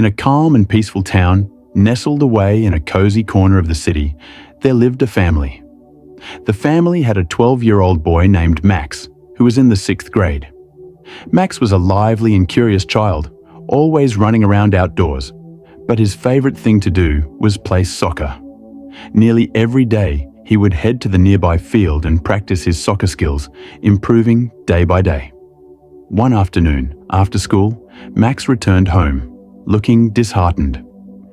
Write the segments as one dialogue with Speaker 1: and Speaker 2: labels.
Speaker 1: In a calm and peaceful town, nestled away in a cozy corner of the city, there lived a family. The family had a 12-year-old boy named Max, who was in the 6th grade. Max was a lively and curious child, always running around outdoors, but his favorite thing to do was play soccer. Nearly every day, he would head to the nearby field and practice his soccer skills, improving day by day. One afternoon, after school, Max returned home, looking disheartened.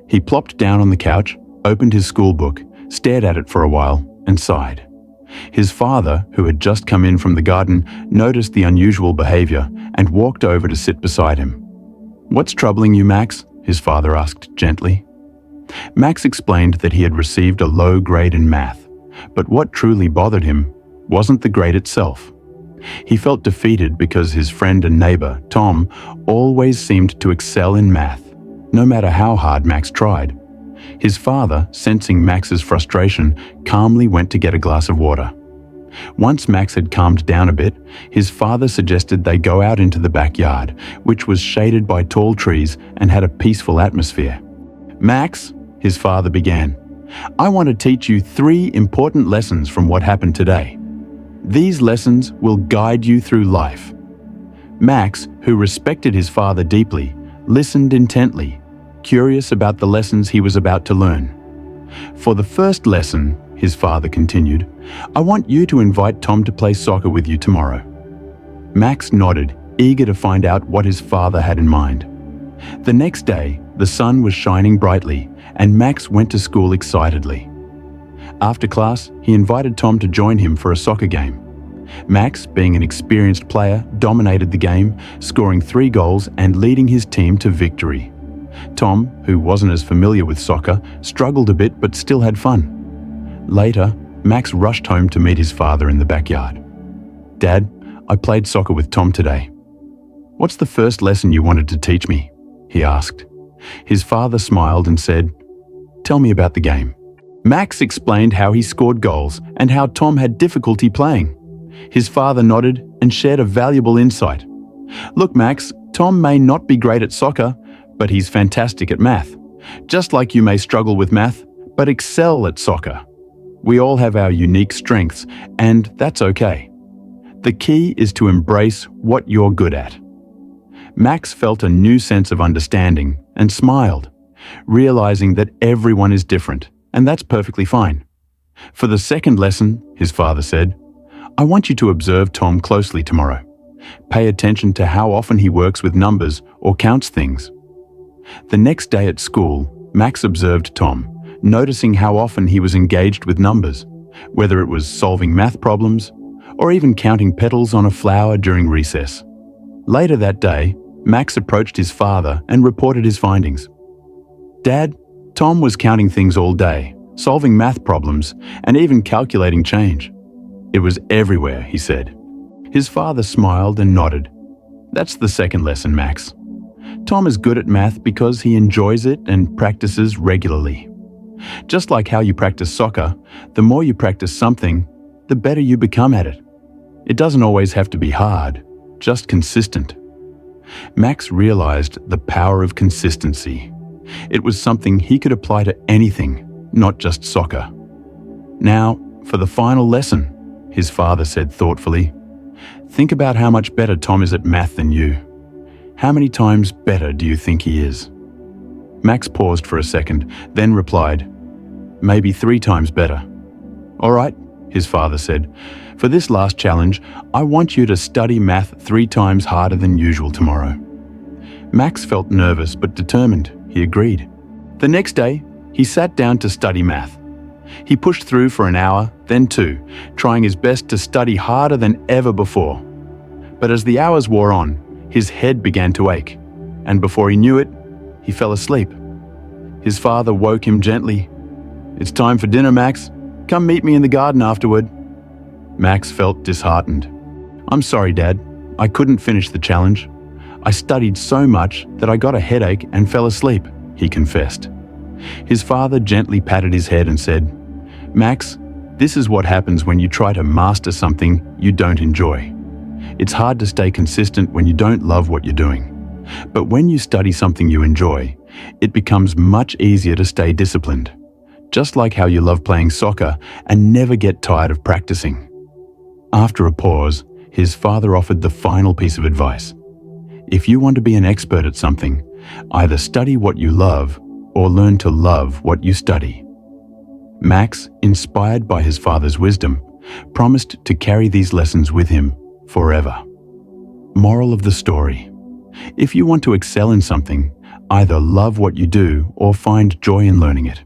Speaker 1: He plopped down on the couch, opened his school book, stared at it for a while, and sighed. His father, who had just come in from the garden, noticed the unusual behavior and walked over to sit beside him. "What's troubling you, Max?" his father asked gently. Max explained that he had received a low grade in math, but what truly bothered him wasn't the grade itself. He felt defeated because his friend and neighbor, Tom, always seemed to excel in math, no matter how hard Max tried. His father, sensing Max's frustration, calmly went to get a glass of water. Once Max had calmed down a bit, his father suggested they go out into the backyard, which was shaded by tall trees and had a peaceful atmosphere. "Max," his father began, "I want to teach you 3 important lessons from what happened today. These lessons will guide you through life." Max, who respected his father deeply, listened intently, curious about the lessons he was about to learn. "For the first lesson," his father continued, "I want you to invite Tom to play soccer with you tomorrow." Max nodded, eager to find out what his father had in mind. The next day, the sun was shining brightly, and Max went to school excitedly. After class, he invited Tom to join him for a soccer game. Max, being an experienced player, dominated the game, scoring 3 goals and leading his team to victory. Tom, who wasn't as familiar with soccer, struggled a bit but still had fun. Later, Max rushed home to meet his father in the backyard. "Dad, I played soccer with Tom today." "What's the first lesson you wanted to teach me?" he asked. His father smiled and said, "Tell me about the game." Max explained how he scored goals and how Tom had difficulty playing. His father nodded and shared a valuable insight. "Look, Max, Tom may not be great at soccer, but he's fantastic at math. Just like you may struggle with math, but excel at soccer. We all have our unique strengths, and that's okay. The key is to embrace what you're good at." Max felt a new sense of understanding and smiled, realizing that everyone is different, and that's perfectly fine. "For the second lesson," his father said, "I want you to observe Tom closely tomorrow. Pay attention to how often he works with numbers or counts things." The next day at school, Max observed Tom, noticing how often he was engaged with numbers, whether it was solving math problems or even counting petals on a flower during recess. Later that day, Max approached his father and reported his findings. "Dad, Tom was counting things all day, solving math problems, and even calculating change. It was everywhere," he said. His father smiled and nodded. "That's the second lesson, Max. Tom is good at math because he enjoys it and practices regularly. Just like how you practice soccer, the more you practice something, the better you become at it. It doesn't always have to be hard, just consistent." Max realized the power of consistency. It was something he could apply to anything, not just soccer. "Now, for the final lesson," his father said thoughtfully. "Think about how much better Tom is at math than you. How many times better do you think he is?" Max paused for a second, then replied, "Maybe 3 times better." "All right," his father said. "For this last challenge, I want you to study math 3 times harder than usual tomorrow." Max felt nervous but determined. He agreed. The next day, he sat down to study math. He pushed through for an hour, then 2, trying his best to study harder than ever before. But as the hours wore on, his head began to ache, and before he knew it, he fell asleep. His father woke him gently. "It's time for dinner, Max. Come meet me in the garden afterward." Max felt disheartened. "I'm sorry, Dad. I couldn't finish the challenge. I studied so much that I got a headache and fell asleep," he confessed. His father gently patted his head and said, "Max, this is what happens when you try to master something you don't enjoy. It's hard to stay consistent when you don't love what you're doing. But when you study something you enjoy, it becomes much easier to stay disciplined. Just like how you love playing soccer and never get tired of practicing. After a pause, his father offered the final piece of advice. If you want to be an expert at something, either study what you love or learn to love what you study. Max, inspired by his father's wisdom, promised to carry these lessons with him forever. Moral of the story: if you want to excel in something, either love what you do or find joy in learning it.